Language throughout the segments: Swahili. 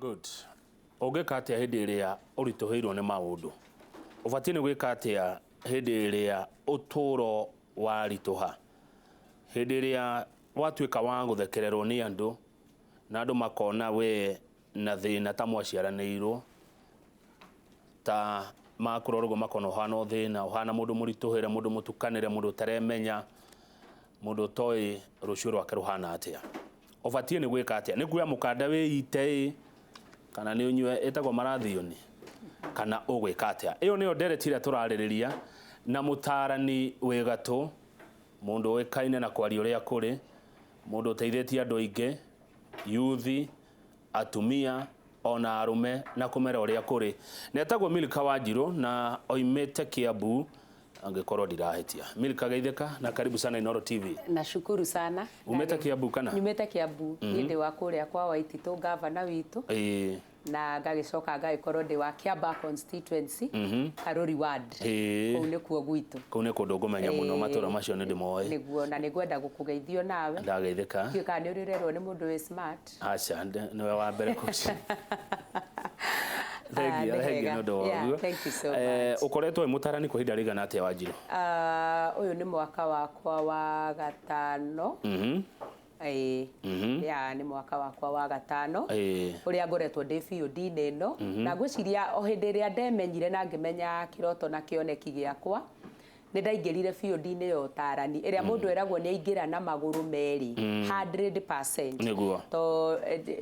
Good. Ũngĩka atĩa hĩndĩ ĩrĩa ũritũhĩirwo nĩ maũndũ? Ũbatiĩ nĩ gwĩka atĩa hĩndĩ ĩrĩa ũtũũro waritũha? Hĩndĩ ĩrĩa watuĩka wa gũthekererwo nĩ andũ na andũ makona we na thĩna ta mwaciaranĩirwo, ta makũrora ũguo makona ũhana thĩna, ũhana mũndũ mũritũhĩre, mũndũ mũtukanĩre, mũndũ ũtaremenya, mũndũ ũtoĩ rũciũ rwake rũhana atĩa. Ũbatiĩ nĩ gwĩka atĩa? Nĩ kuoya mũkanda wĩite kana nĩ ũnyue ĩtagwo marathioni, kana ũgwĩka atĩa? Ĩyo nĩyo ndereti ĩrĩa tũrarĩrĩria na mũtaarani wĩ gatũ, mũndũ ũĩkaine na kwaria ũrĩa kũrĩ, mũndũ ũteithĩtie andũ aingĩ, yuthi, atumia ona arume na kũmera ũrĩa kũrĩ. Netagwo Milka Wanjirũ na oimĩte Kiambu, angĩkorwo ndirahĩtia. Milka, geithĩka na karibu sana Inooro TV. Nashukuru sana. Umĩte Kiambu kana? Nyumĩte Kiambu, ndĩ wa kũrĩa kwa Waititũ gavana witũ. Na ngagĩcoka ngagĩkorwo ndĩ wa Kiambaa constituency, Karuri ward. Kũu nĩkuo gwitũ. Kũu nĩ kũndũ ngũmenya mũno, matũũra macio nĩ ndĩmoĩ. Nĩguo, na nĩngwenda gũkũgeithio nawe. Ndageithĩka. Tuĩka nĩ ũrĩrerwo nĩ mũndũ wĩ smart. Aca, nĩwe wa mbere kũci. Thank you nĩ ũndũ wa ũguo. Thank you so much. Ũkoretwo wĩ mũtaarani kwa ihinda rĩigana atĩa Wanjirũ? Ũyũ nĩ mwaka wakwa wa gatano. Nĩ mwaka wakwa wa gatano ũrĩa ngoretwo ndĩ field-inĩ ĩno, na ngwĩciria o hĩndĩ ĩrĩa ndemenyire na ngĩmenya kĩroto na kĩoneki gĩakwa, nĩ ndaingĩrire field-inĩ ya ũtaarani ĩrĩa mũndũ eragwo nĩ aingĩra na magũrũ merĩ 100%. Nĩguo. To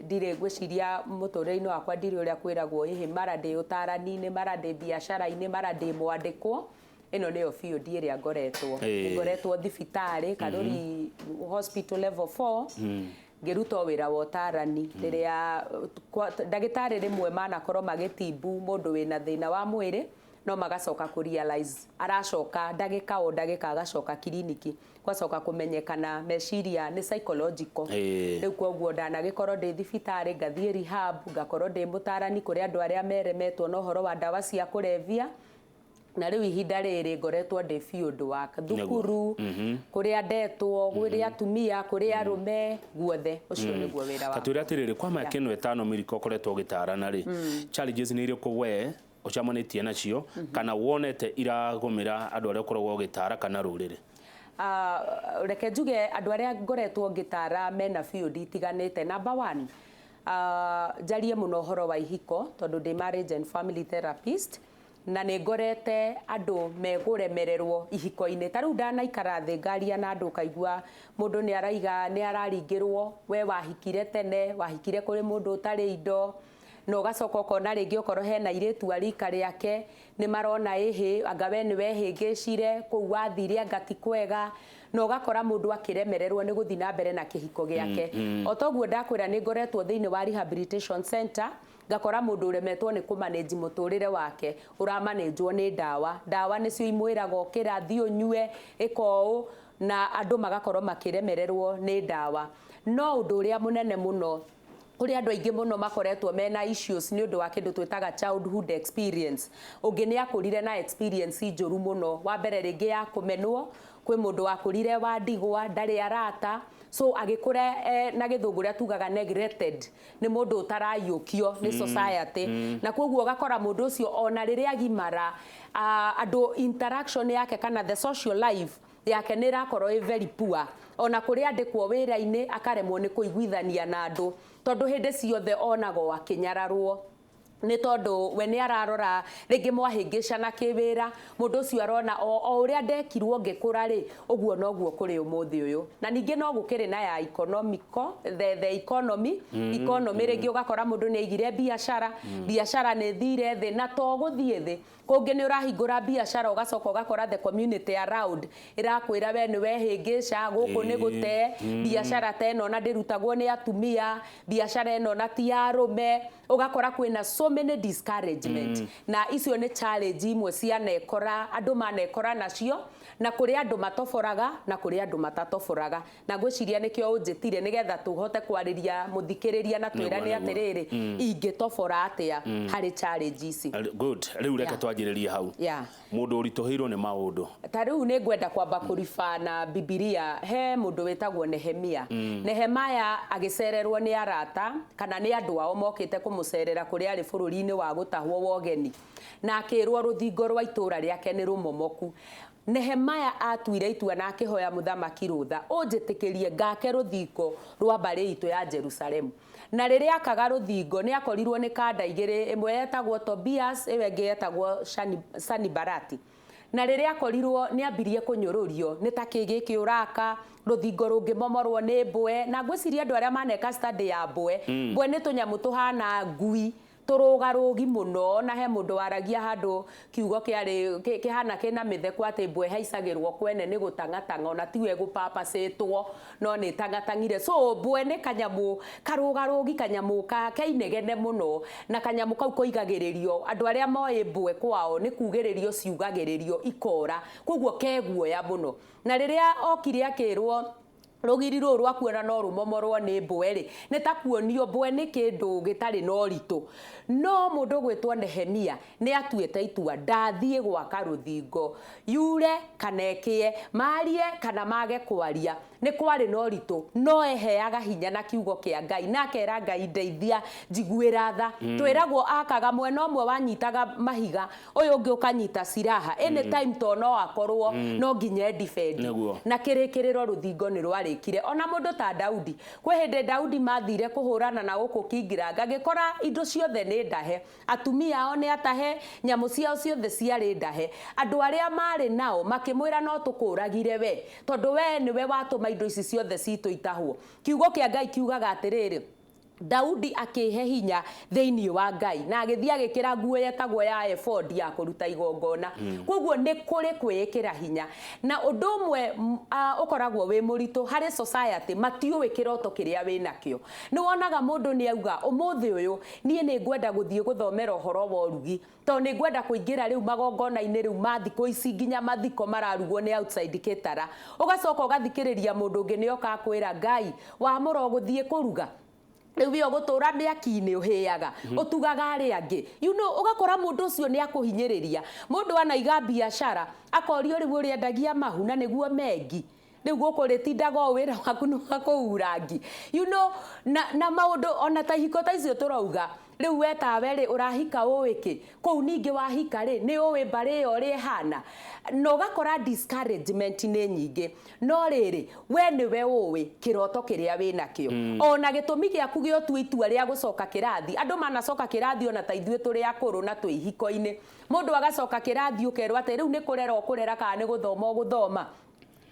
ndirĩ ngwĩciria mũtũrĩre-inĩ wakwa ndirĩ ũrĩa kwĩragwo hihi mara ndĩ ũtaarani-inĩ, mara ndĩ biacara-inĩ, mara ndĩ mwandĩkwo. Ĩno nĩyo field ĩrĩa ngoretwo. Ngoretwo thibitarĩ Karuri hospital level 4. Ngĩruta wĩra wa ũtaarani rĩrĩa ndagĩtarĩ rĩmwe manakorwo magĩtimbu mũndũ wĩna thĩna wa mwĩrĩ, no magacoka kũrealize aracoka ndagĩka o ndagĩka agacoka kiriniki, kwacoka kũmenyekana meciria nĩ psychological. Rĩu kwoguo ndanagĩkorwo ndĩ thibitarĩ, ngathiĩ rehab, ngakorwo ndĩ mũtaarani kũrĩ andũ arĩa meremetwo na ũhoro wa ndawa cia kũrebia. Na rĩu ihinda rĩrĩ ngoretwo ndĩ field work thukuru, kũrĩa ndetwo, kũrĩ atumia, kũrĩ arume, guothe. Ũcio nĩguo wĩra wakwa. Katwĩra atĩrĩrĩ, kwa mĩaka ĩno ĩtano Milka ũkoretwo ũgĩtaarana rĩ, challenges nĩ irĩkũ we ũcamanĩtie nacio kana wonete iragũmĩra andũ arĩa ũkoragwo ũgĩtaara kana rũrĩrĩ? Reke njuge andũ arĩa ngoretwo ngĩtaara mena field itiganĩte. Number one, njarie mũno ũhoro wa ihiko tondũ ndĩ marriage and family therapist, na nĩ ngorete andũ megũremererwo ihiko-inĩ. Ta rĩu ndanaikara thĩ ngaria na andũ kaigua mũndũ nĩ araiga nĩ araringĩrwo, we wahikire tene, wahikire kũrĩ mũndũ ũtarĩ indo, na ũgacoka ũkona rĩngĩ okorwo hena airĩtu a rika rĩake nĩ marona ĩhĩ anga we nĩ wehĩngĩcire, kũu wathire anga ti kwega, na ũgakora mũndũ akĩremererwo nĩ gũthiĩ na mbere na kĩhiko gĩake. O toguo ndakwĩra nĩ ngoretwo thĩinĩ wa rehabilitation center, ngakora mũndũ ũremetwo nĩ kũmanĩnji mũtũrĩre wake, ũramanĩnjwo nĩ ndawa. Ndawa nĩcio imwĩraga ũkĩra thiĩ ũnyue ĩka ũũ, na andũ magakorwo makĩremererwo nĩ ndawa. No ũndũ ũrĩa mũnene mũno kũrĩ andũ aingĩ mũno makoretwo mena issues nĩ ũndũ wa kĩndũ twĩtaga childhood experience. Ũngĩ nĩ akũrire na experience njũru mũno. Wa mbere rĩngĩ ya kũmenwo, kwĩ mũndũ wakũrire wa ndigwa, ndarĩ arata, so agĩkũra na gĩthũngũ ũrĩa tugaga neglected, nĩ mũndũ ũtarayũkio nĩ society. Na kwoguo ũgakora mũndũ ũcio ona rĩrĩa agimara, andũ interaction yake kana the social life yake nĩ ĩrakorwo ĩ very poor. Ona kũrĩa andĩkwo wĩra-inĩ akaremwo nĩ kũiguithania na andũ tondũ hĩndĩ ciothe onagwo akĩnyararwo. Nĩ tondũ we nĩ ararora rĩngĩ mwahĩngĩcana kĩwĩra, mũndũ ũcio arona o ũrĩa ndekirwo ngĩkũra rĩ, ũguo noguo kũrĩ ũmũthĩ ũyũ. Na ningĩ no gũkĩrĩ na ya economical, the economy rĩngĩ ũgakora mũndũ nĩ aigire biacara, biacara nĩ thire thĩ, na to gũthiĩ thĩ, kũngĩ nĩ ũrahingũra biacara ũgacoka ũgakora the community around ĩrakwĩra we nĩ wehĩngĩca, gũkũ nĩ gũte, biacara ta ĩno na ndĩrutagwo nĩ atumia, biacara ĩno na ti ya arũme. Ũgakora kwĩna so many discouragement na icio nĩ challenge imwe cia nekora andũ manekora nacio na kũrĩ andũ matoboraga na kũrĩ andũ matatoboraga na ngwĩciria nĩkĩo ũnjĩtire nĩgetha tũhote kwarĩria mũthikĩrĩria na twĩrane atĩrĩrĩ ingĩtobora atĩa harĩ challenge ici. Good. Rĩu reke twanjĩrĩrie hau. Mũndũ ũritũhĩirwo nĩ maũndũ. Ta rĩu nĩ ngwenda kwamba kũriba na Bibilia he mũndũ wĩtagwo Nehemia. Nehemia agĩcererwo nĩ arata kana nĩ andũ ao mokĩte kũmũcerera kũrĩa arĩ bũrũri-inĩ wa gũtahwo wogeni na akĩrwo rũthingo rwa itũũra rĩake nĩ rũmomoku. Nehemia atuire itua na akĩhoya mũthamaki rũtha ũnjĩtĩkĩrie ngake rũthingo rwa mbarĩ itũ ya Jerusalemu. Na rĩrĩa akaga rũthingo nĩ akorirwo nĩ kanda igĩrĩ, ĩmwe yetagwo Tobias, ĩyo ĩngĩ yetagwo Sanibarati. Na rĩrĩa akorirwo nĩ ambirie kũnyũrũrio nĩ ta kĩgĩkĩ ũraka rũthingo rũngĩ momorwo nĩ mbwe, na ngwĩciria andũ arĩa maneka study ya mbwe nĩ tũnyamũ tũhana ngui tũrũgarũgi mũno, na he mũndũ waragia handũ kiugo kĩhana kĩna mĩtheko atĩ mbwe haicagĩrwo kwene nĩ gũtangatanga ona tiwe gũpapacĩtwo no nĩ tangatangire. So mbwe nĩ kanyamũ karũgarũgi, kanyamũ keinegene mũno, na kanyamũ kau koigagĩrĩrio andũ arĩa moĩ mbwe kwao nĩ kugĩrĩrio ciugagĩrĩrio ikora, koguo keguoya mũno. Na rĩrĩa okire akĩrwo rũgiri rũu rwa kuona no rũmomorwo nĩ mbwe rĩ, nĩ ta kuonio mbwe nĩ kĩndũ gĩtarĩ na ũritũ. No mũndũ gwĩtwo Nehemia nĩ atuĩte itua ndathiĩ gwaka rũthingo, yure kana ekĩe, marie kana mage kwaria, nĩ kwarĩ na ũritũ, no eheaga hinya na kiugo kĩa Ngai na akera Ngai ndeithia njiguĩra tha. Twĩragwo akaga mwena ũmwe wanyitaga mahiga ũyũ ũngĩ ũkanyita ciraha, anytime to no akorwo no nginya defend. Na kĩrĩkĩrĩro rũthingo nĩ rwarĩkire. Ona mũndũ ta Daudi, kwĩ hĩndĩ Daudi mathire kũhũrana na gũkũ Kingiranga agĩkora indo ciothe nĩ ndahe, atumia ao nĩ atahe, nyamũ ciao ciothe ciarĩ ndahe. Andũ arĩa marĩ nao makĩmwĩra no tũkũragire we tondũ we nĩwe watũma indo ici ciothe citũ itahwo. Kiugo kĩa Ngai kiugaga atĩrĩrĩ, Daudi akĩhe hinya thĩinĩ wa Ngai na agĩthiĩ agĩkĩra nguo yetagwo ya ephod ya kũruta igongona. Koguo nĩ kũrĩ kwĩĩkĩra hinya, na ũndũ ũmwe ũkoragwo wĩ mũritũ harĩ society, matiũĩ kĩroto kĩrĩa wĩnakĩo. Nĩ wonaga mũndũ nĩ auga ũmũthĩ ũyũ niĩ nĩ ngwenda gũthiĩ gũthomera ũhoro wa ũrugi, tondũ nĩ ngwenda kũingĩra rĩu magongona-inĩ rĩu ma thikũ ici nginya mathiko mararugwo nĩ outside kitara. Ũgacoka ũgathikĩrĩria mũndũ ũngĩ nĩ oka kwĩra Ngai wamũra gũthiĩ kũruga, rĩu gũtũra mĩaki-inĩ ũhĩaga ũtugaga arĩa angĩ, ũgakora mũndũ ũcio nĩ akũhinyĩrĩria. Mũndũ anaiga biacara akorio rĩu ũrĩendagia mahu na nĩguo mengi, rĩu gũkũ rĩtindaga o wĩra waku nĩ wa kũurangi, na maũndũ ona ta ihiko ta icio tũrauga rĩu we tawe rĩ ũrahika ũĩ kĩ, kũu ningĩ wahika rĩ nĩ ũĩ mbarĩ ĩyo ũrĩ hana, na ũgakora discouragement nĩ nyingĩ. No rĩrĩ we nĩwe ũĩ kĩroto kĩrĩa wĩnakĩo, ona gĩtũmi gĩaku gĩotua itua rĩa gũcoka kĩrathi. Andũ manacoka kĩrathi ona ta ithuĩ tũrĩ akũrũ na twĩ ihiko-inĩ, mũndũ agacoka kĩrathi ũkerwo atĩ rĩu nĩ kũrera ũkũrera kana nĩ gũthoma ũgũthoma,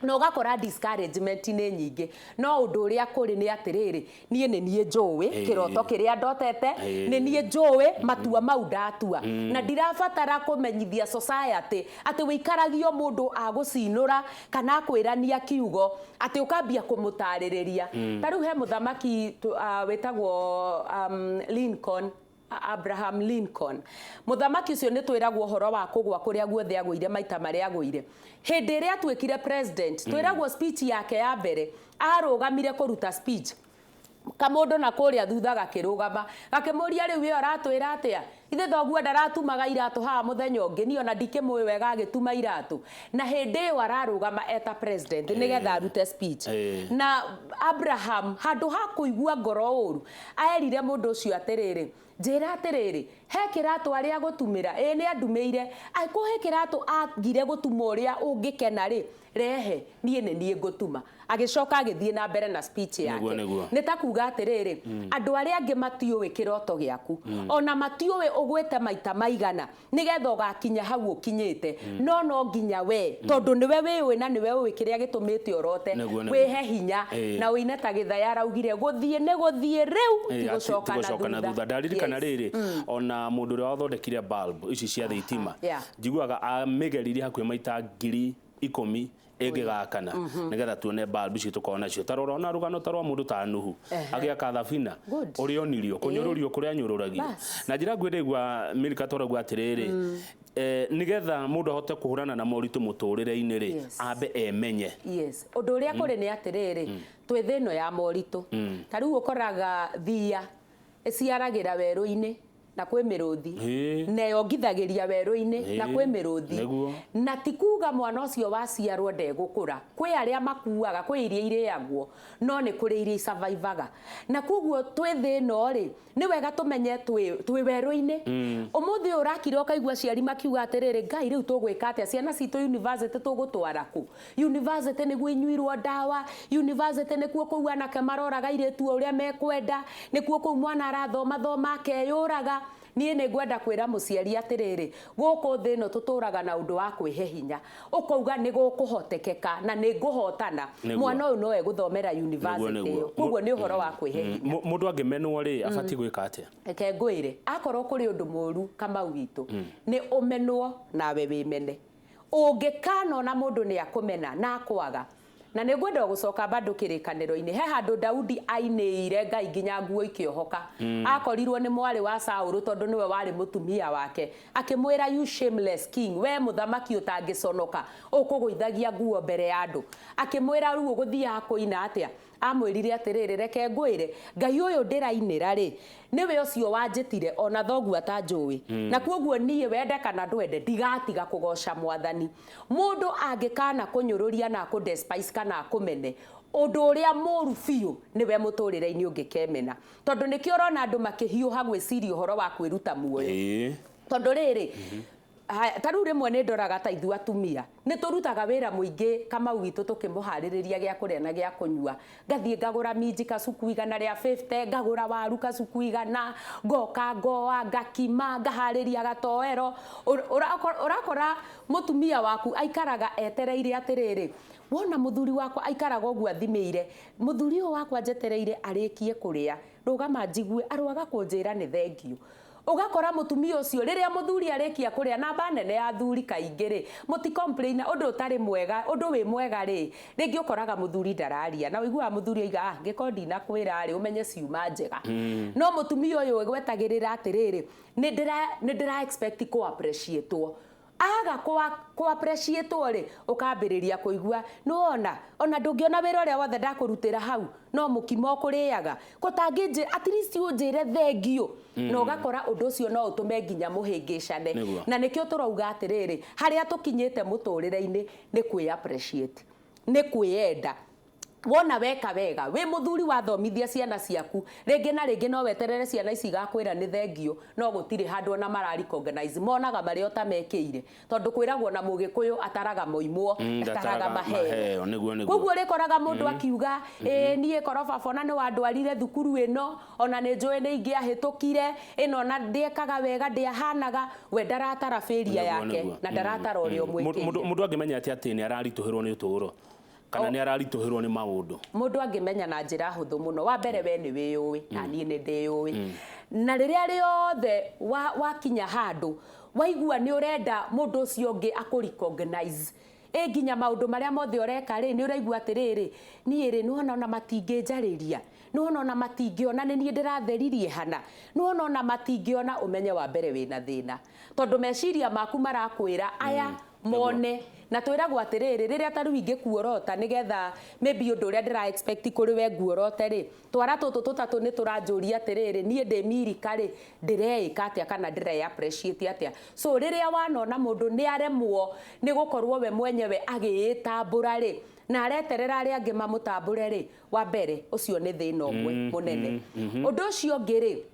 na ũgakora discouragement nĩ nyingĩ. No ũndũ ũrĩa kũrĩ nĩ atĩrĩrĩ, niĩ nĩ niĩ njũĩ kĩroto kĩrĩa ndotete, nĩ niĩ njũĩ matua mau ndatua, na ndirabatara kũmenyithia society atĩ wĩikaragio mũndũ agũcinũra kana kwĩrania kiugo atĩ ũkambia kũmũtarĩrĩria. Ta rĩu he mũthamaki wĩtagwo Lincoln, Abraham Lincoln. Mũthamaki ũcio nĩ twĩragwo ũhoro wa kũgwa kũrĩa guothe agũire maita marĩa agũire. Hĩndĩ ĩrĩa atuĩkire president, twĩragwo speech yake ya mbere arũgamire kũruta speech, kamũndũ na kũrĩa thutha gakĩrũgama gakĩmũria rĩu ĩyo aratwĩra atĩa, ithe thoguo ndaratumaga iratũ haha mũthenya ũngĩ, niĩ ona ndikĩmũĩ wega agĩtuma iratũ. Na hĩndĩ ĩyo ararũgama eta president nĩgetha arute speech. Na Abraham handũ ha kũigua ngoro ũru aerire mũndũ ũcio atĩrĩrĩ, njĩra atĩrĩrĩ, he kĩratũ arĩa gũtumĩra, nĩ andumĩire, angĩkorwo he kĩratũ agire gũtuma ũrĩa ũngĩkena rĩ, rehe niĩ nĩ niĩ ngũtuma. Agĩcoka agĩthiĩ na mbere na speech yake. Nĩ ta kuga atĩrĩrĩ, andũ arĩa angĩ matiũĩ kĩroto gĩaku, ona matiũĩ ũgwĩte maita maigana nĩgetha ũgakinya hau ũkinyĩte, no nginya we tondũ nĩwe wĩũĩ na nĩwe ũĩ kĩrĩa gĩtũmĩte ũrote, wĩhe hinya na ũine ta Gĩthaya araugire gũthiĩ nĩ gũthiĩ rĩu tigũcoka na thutha. Ndaririkana rĩrĩ, ona mũndũ ũrĩa wathondekire bulb ici cia thitima, njiguaga amĩgeririe hakuhĩ maita ngiri 10 ĩngĩgakana nĩgetha tuone balbu ici tukona cio tarora ona rugano tarwa mundu ta Nuhu agiaka thabina ũrĩa onirio kũnyũrũrio kũrĩa nyũrũragio na njĩra ngwĩrĩgua Milka toragua atĩrĩrĩ nigetha mundu ahote kuhurana na moritu muturire-ini ri ambe emenye undu uria kuri ni atiriri twi thino ya moritu ta riu ukoraga thia iciaragira weru-ini na kwi miruthi na yongithagiria weru-ini na kwi miruthi na tikuga mwana ucio waciarwo ndegukura kwi aria makuaga kwi iria iriagwo no ni kuri iria survivaga na koguo twi thino ri ni wega tumenye twi weru-ini umuthi urakira ukaigua ciari makiuga atiriri Ngai riu tugwika atia ciana citu university tugutwara ku university niguo inyuirwo dawa university nikuo kuu anake maroraga iritu uria mekwenda nikuo kuu mwana arathoma akeyuraga niĩ nĩ ngwenda kwĩra mũciari atĩrĩrĩ gũkũ thĩ ĩno tũtũraga na ũndũ wa kwĩhe hinya ũkauga nĩ gũkũhotekeka na nĩ ngũhotana mwana ũyũ no egũthomera university ĩyo koguo nĩ ũhoro wa kwĩhe hinya mũndũ angĩmenwo rĩ abatiĩ gwĩka atĩa reke ngwĩre akorwo kũrĩ ũndũ mũru Kamau witũ nĩ ũmenwo nawe wĩmene ũngĩkana na mũndũ nĩ akũmena na akwaga na nĩ ngwenda gũcoka bado kĩrĩkanĩro-inĩ he handũ Daudi ainĩire Ngai nginya nguo ikĩohoka akorirwo nĩ mwari wa Saũlũ tondũ nĩwe warĩ mũtumia wake akĩmwĩra you shameless king we mũthamaki ũtangĩconoka ũkũgũithagia nguo mbere ya andũ akĩmwĩra rĩu ũgũthiaga kũina atĩa amwĩrire atĩrĩrĩ reke ngwĩre Ngai ũyũ ndĩrainĩra rĩ niwe ũcio wanjĩtire ona thoguo atanjũĩ na koguo niĩ wende kana ndwende ndigatiga kũgoca mwathani mũndũ angĩkana kũnyũrũria na kũdespise kana kũmene ũndũ ũrĩa mũru biũ niwe mũtũrĩre-inĩ ũngĩkemena tondũ nĩkĩo ũrona andũ makĩhiũha gwĩciria ũhoro wa kwĩruta muoyo tondũ rĩrĩ taru rimwe nĩ ndoraga ta ithu atumia nĩ tũrutaga wĩra mũingĩ Kamau witũ tũkĩmũharĩrĩria gĩa kũrĩa na gĩa kũnyua ngathiĩ ngagũra minji kacuku igana rĩa 50 ngagũra waru kacuku igana ngoka ngoa ngakima ngaharĩria gatoero ũrakora mũtumia waku aikaraga etereire atĩrĩrĩ wona muthuri wakwa aikaraga ũguo athimĩire muthuri ũyũ wakwa njetereire arĩkie kũrĩa rũgama njigue arwaga kũnjĩra nĩ thengio ugakora mutumia ucio riria muthuri arikia kuria namba nene ya thuri kaingĩ ri muti complain undu utari mwega undu wi mwega ri ringi ukoraga muthuri ndararia na uiguaga muthuri aiga ngiko ndina kwira ri umenye ciuma njega no mutumia uyu gwetagirira atiriri ni ndira expect ko appreciate aga kwa appreciate ri ukambiriria kuigua no ona ndungiona wira uria wothe ndakurutira hau no mukimo kuriaga kutangije at least unjire thengio no gakora undu ucio no utume nginya muhingicane na nikio turauga atiriri haria tukinyite muturire-ini ni kwi appreciate ni kwiyenda wona weka wega we muthuri wathomithia ciana ciaku ringi na ringi no weterere ciana ici gakwira ni thengio no gutire handu ona marari organize monaga bari otamekeire tondu kwiragwo na mugikuyu ataraga moimwo ataraga maheo koguo rikoraga mundu akiuga nie koroba bona ni wandwarire thukuru ino ona ni njui ni ingi ahitukire ino na ndiekaga wega ndiahanaga we ndaratara feria yake na ndaratara urio mwikire mundu angimenya ati ni ararituhirwo ni uturo kana ni ararituhirwo ni maundu mundu angimenya na njira huthu muno wa mbere we ni wiyui na nie ni ndiyui na riria riothe wakinya handu waigua ni urenda mundu ucio ungi akurecognize nginya maundu maria mothe ureka ri ni uraigua atiriri nie ri nuona ona matingĩnjarĩria nuona ona matingĩona ni nie ndiratheririe hana nuona ona matingĩona umenye wa mbere wina thina tondu meciria maku marakwira aya mone na twiragwo atiriri riria taru ingĩkuorota nigetha maybe undu uria ndira expect kuri we nguorote ri twara tutu tutatu ni turanjuria atiriri nie ndi mirika ri ndireika atia kana ndire appreciate atia so riria wanona mundu ni aremwo ni gukorwo we mwenyewe agiitambura ri na areterera aria angi mamutambure ri wa mbere ucio ni thina umwe munene undu ucio ungi ri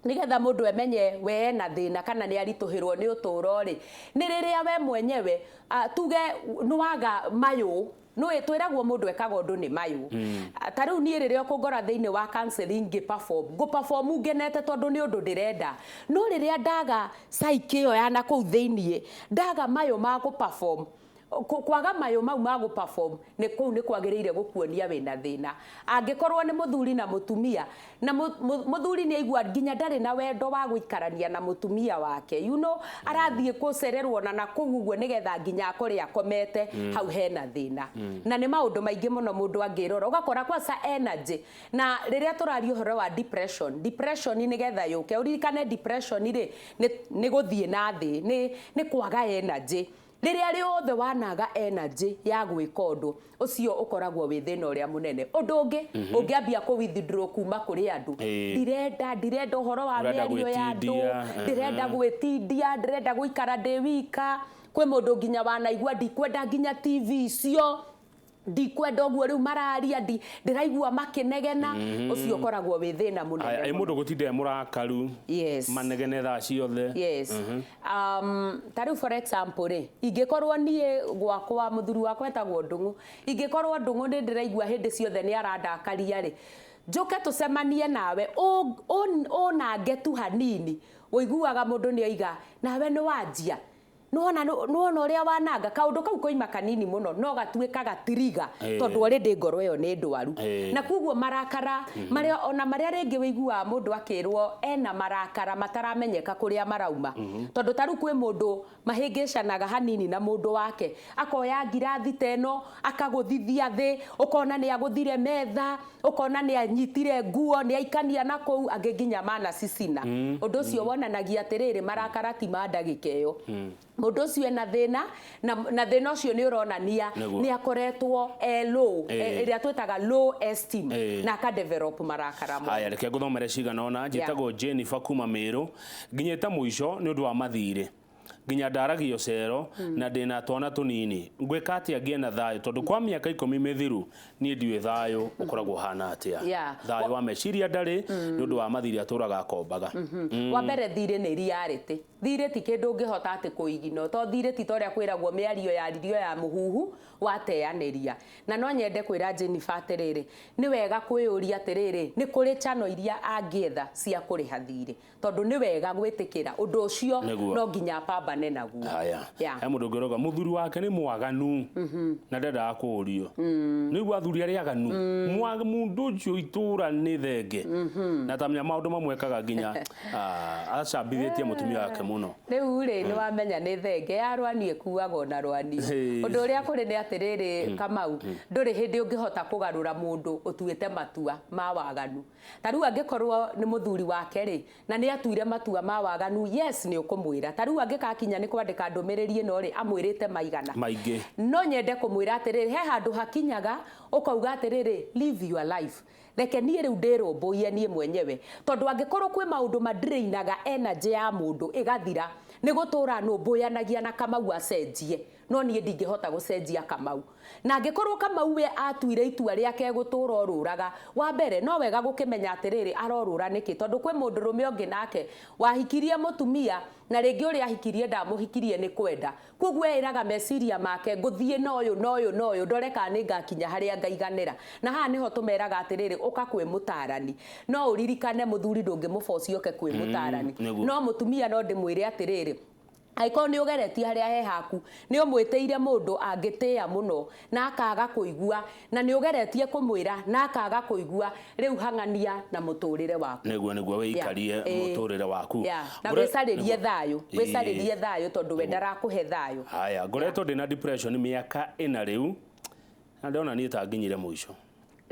nigetha mundu emenye we na thina kana ni arituhirwo ni uturo ri ni riria we mwenyewe tuge nwaga mayu no twiragwo mundu ekaga undu ni mayu ta riu nie riria ukungora thiini wa counseling go perform ngenete tondu ni undu ndirenda no riria ndaga psyche yo yana kuu thiini ndaga mayu ma go perform kwaga mayo mau ma go perform ne kou ne kwagĩrĩire gũkuonia wĩna thĩna. Angĩkorwo nĩ mũthuri na mũtumia na mũthuri nĩ aigua nginya ndarĩ na wendo wa gũikarania na mũtumia wake, you know, arathiĩ kũcererwo na kũu ũguo nĩgetha nginya akore akomete, hau hena thĩna. Na nĩ maũndũ maingĩ mũno mũndũ angĩrora ũgakora kwanza energy. Na rĩrĩa tũraria ũhoro wa depression nĩgetha yũke ũririkane depression rĩ nĩ gũthiĩ na thĩ, nĩ kwaga energy. Rĩrĩa rĩothe wanaga energy ya gwĩka ũndũ ũcio ũkoragwo wĩ thĩna ũrĩa mũnene. Ũndũ ũngĩ ũngĩambia kũ withdraw kuma kũrĩ andũ, ndirenda ũhoro wa mĩario ya andũ, ndirenda gwĩtindia, ndirenda gũikara ndĩ wika. Kwĩ mũndũ nginya wanaigua ndikwenda nginya TV icio, ndikwenda ũguo rĩu mararia, ndĩraigua makĩnegena. Ũcio ũkoragwo wĩ thĩna mũnene. Ai mũndũ gũtinda mũrakaru, manegene thaa ciothe. Ta rĩu for example rĩ, ingĩkorwo niĩ gwakwa mũthuri wakwa etagwo Ndung'u, ingĩkorwo Ndung'u nĩ ndĩraigua hĩndĩ ciothe nĩ arandakaria rĩ, njoke tũcemanie nawe ũnange tu hanini, ũiguaga mũndũ nĩ oiga nawe nĩ wanjia, nona ũrĩa wananga kaũndũ kau koima kanini mũno no gatuĩka gatiriga tondũ already ngoro ĩyo nĩ ndwaru. Na koguo marakara marĩa rĩngĩ wĩiguaga mũndũ akĩrwo ena marakara mataramenyeka kũrĩa marauma, tondũ ta rĩu kwĩ mũndũ mahĩngĩcanaga hanini na mũndũ wake, akoya ngirathi teno akagũthithia thĩ, ũkona nĩ agũthire metha, ũkona nĩ anyitire nguo, nĩ aikania na kũu, angĩ nginya manacicina. Ũndũ ũcio wonanagia atĩrĩrĩ marakara ti ma ndagĩka ĩyo. Mũndũ ũcio ena thĩna na thĩna ũcio nĩ ũronania nĩ akoretwo low, ĩrĩa twĩtaga low esteem, na akadevelop marakara mũno. Haya, reke ngũthomere cigana ũna. Njĩtagwo Jennifer kuma Mĩrũ, nginyĩte mũico nĩ ũndũ wa mathirĩ, nginya ndaragio cero na ndĩna twana tũnini, ngwĩka atĩa ngĩe na thayũ tondũ kwa mĩaka 10 mĩthiru niĩ ndiũĩ thayũ ũkoragwo hana atĩa. Thayũ wa meciria ndarĩ nĩ ũndũ wa mathirĩ atũraga akombaga. Wa mbere thirĩ nĩ reality. Thirĩ ti kĩndũ ũngĩhota atĩ kũigino, to thirĩ ti torĩa kwĩragwo mĩario yaririo ya mũhuhu wateanĩria. Na no nyende kwĩra Jennifer atĩrĩrĩ, nĩ wega kwĩyũria atĩrĩrĩ, nĩ kũrĩ channel iria angĩetha cia kũrĩha thirĩ, tondũ nĩ wega gwĩtĩkĩra ũndũ ũcio no nginya pambane naguo. He mũndũ ũngĩroga mũthuri wake nĩ mwaganu na ndendaga kũũrio, nĩguo athuri arĩa aganu, mũndũ ũcio itũra nĩ thenge, na tamenya maũndũ mamwe ekaga nginya acambithĩtie mũtumia wake mũno. Rĩu rĩ nĩ wamenya nĩ thenge ya rwani ĩkuagwo na rwani. Ũndũ ũrĩa kũrĩ nĩ atĩrĩrĩ Kamau, ndũrĩ hĩndĩ ũngĩhota kũgarũra mũndũ ũtuĩte matua ma waganu. Ta rĩu angĩkorwo nĩ mũthuri wake rĩ na nĩ atuire matua ma waganu, yes nĩ ũkũmwĩra. Ta rĩu angĩkakinya nĩ kwandĩka ndũmĩrĩri ĩno rĩ amwĩrĩte maigana maingĩ, no nyende kũmwĩra atĩrĩrĩ, he handũ hakinyaga ũkauga atĩrĩrĩ live your life, reke niĩ rĩu ndĩrũmbũiye niĩ mwenyewe, tondũ angĩkorwo kwĩ maũndũ madrainaga energy ya mũndũ ĩgathira, nĩ gũtũra nũmbũyanagia na Kamau acenjie, no niĩ ndingĩhota gũcenjia Kamau. Na angĩkorwo Kamau we atuire itua rĩake gũtũra orũraga, wa mbere no wega gũkĩmenya atĩrĩrĩ arorũra nĩkĩ, tondũ kwĩ mũndũ rũme ũngĩ nake wahikirie mũtumia na rĩngĩ ũrĩa ahikirie ndamũhikirie nĩ kwenda, koguo eraga meciria make ngũthiĩ na ũyũ ndore kana nĩ ngakinya harĩa ngaiganĩra. Na haha nĩho tũmeraga atĩrĩrĩ ũka kwĩ mũtarani, no ũririkane mũthuri ndũngĩmũbocia oke kwĩ mũtarani, no mũtumia no ndĩmwĩre atĩrĩrĩ, Aiko nĩ ũgeretie harĩa he haku, nĩ ũmwĩtĩire mũndũ angĩtĩa mũno na akaga kũigua, na nĩ ũgeretie kũmwĩra na akaga kũigua, rĩu hang'ania na mũtũrĩre waku. Nĩguo wĩikarie mũtũrĩre waku. Na wĩcarĩrie thayũ tondũ we ndarakũhe thayũ. Haya, ngoretwo ndĩna depression mĩaka 4 rĩu, na ndona niĩ ta nginyire mũico.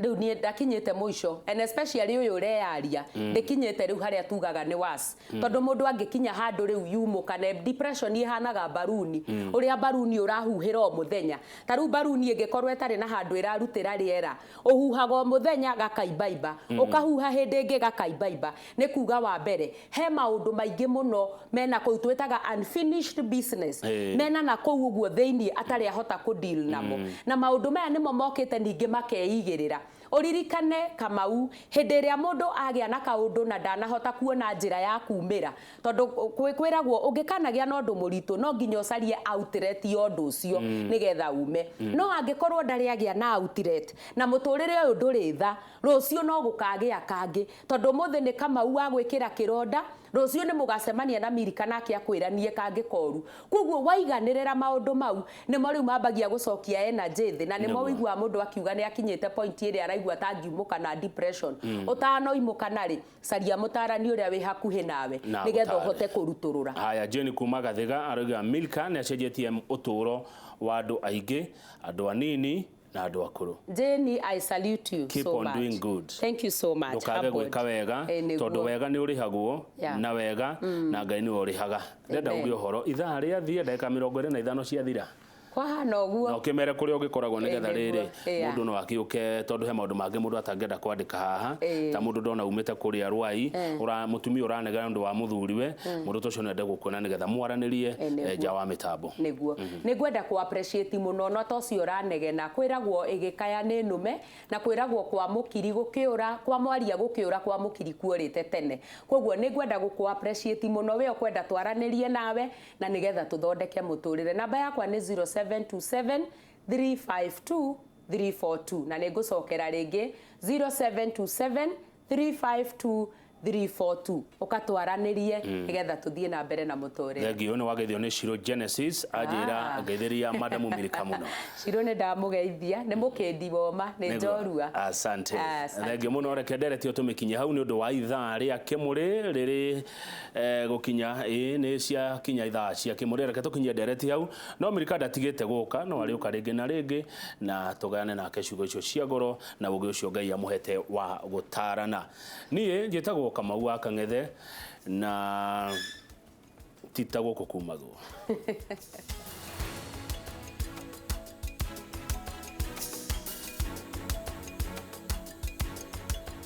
Rĩu niĩ ndakinyĩte mũico, and especially ũyũ ũreyaria ndĩkinyĩte rĩu harĩa tugaga nĩ worse, tondũ mũndũ angĩkinya handũ rĩu yumũka, na depression ihanaga baruni, ũrĩa baruni ũrahuhĩra o mũthenya. Ta rĩu baruni ĩngĩkorwo ĩtarĩ na handũ ĩrarutĩra rĩera, ũhuhaga o mũthenya gakaimbaimba, ũkahuha hĩndĩ ĩngĩ gakaimbaimba. Nĩ kuga wa mbere he maũndũ maingĩ mũno mena kũu twĩtaga unfinished business, mena na kũu ũguo thĩinĩ atarĩ ahota kũdeal namo, na maũndũ maya nĩmo mokĩte ningĩ makeigĩrĩra. uririkane Kamau hĩndĩ ĩrĩa mũndũ agĩa na kaũndũ na ndanahota kuona njĩra ya kumĩra tondũ kwĩragwo ũngĩkanagĩa na ũndũ mũritũ no nginya ũcarie outlet ya ũndũ ũcio nĩgetha ume no angĩkorwo ndarĩ agĩa na outlet na mũtũrĩre ũyũ ndũrĩ tha rũciũ no gũkagĩa kangĩ tondũ mũthĩ nĩ Kamau wa gwĩkĩra kĩronda rũciũ nĩ mũgacemania na Milika nake akwĩranie kangĩ koru koguo waiganĩrĩra maũndũ mau nĩmo rĩu mambagia gũcokia energy thĩ na nĩmo wĩigua mũndũ akiuga nĩ akinyĩte point ĩrĩa araigua tangiumũka na depression ũtanoimũka rĩ caria mũtarani ũrĩa wĩ hakuhĩ nawe nĩgetha ũhote kũrutũrũra. Haya, Jane kuma Gathiga arauga Milika nĩ acenjetie ũtũũro wa andũ aingĩ andũ anini na andũ akũrũ. Jane, I salute you. Keep so on much. doing good. Thank you so much. Ndũkage gwĩka wega tondũ wega nĩ ũrĩhagwo na wega na Ngai nĩ ũrĩhaga. Ndenda uge ũhoro ithaa rĩa thia ndagĩka 25 ciathira. Kwahana ũguo no kĩmere kũrĩa ũngĩkoragwo nĩgetha rĩrĩ mũndũ no akĩũke tondũ he maũndũ mangĩ mũndũ atangĩenda kwandĩka haha ta mũndũ ndona umĩte kũrĩa Rwai mũtumia ũranegana ũndũ wa mũthuriwe mũndũ tũcio nende gũkuona nĩgetha mwaranĩrie nja wa mĩtambo nĩguo nĩngwenda ku appreciate mũno no tocio ũranegena kwĩragwo ĩgĩkaya nĩ nũme na kwĩragwo kwa mũkiri gũkĩũra kwa mwaria gũkĩũra kwa mũkiri kuorĩte tene koguo nĩngwenda gũkũ appreciate mũno we ũkwenda twaranĩrie nawe na nĩgetha tũthondeke mũtũrĩre namba yakwa nĩ 0727 352 342 na nĩngũcokera rĩngĩ 0727 352 342 ukatwaranĩrie nĩgetha tũthiĩ na mbere na mũtũrĩre. Thengio nĩ wageithio nĩ Shiro Genesis anjĩra ngeithĩria Madam Milika mũno. Shiro nĩ ndamũgeithia nĩ mũkĩndi woma nĩ njorua. Asante. Thengio mũno reke ndereti ũtũmĩkinye hau nĩ ũndũ wa ithaa rĩa Kĩmũrĩ rĩrĩ gũkinya nĩ cia kinya ithaa cia Kĩmũrĩ reke tũkinyie ndereti hau no Milika ndatigĩte gũka no arĩũka rĩngĩ na rĩngĩ na tũgayane nake ciugo icio cia goro na ũgĩ ũcio Ngai amũhete wa gũtarana. Niĩ njĩtagwo Kamau wa Kang'ethe na tita gũkũ kumagwo.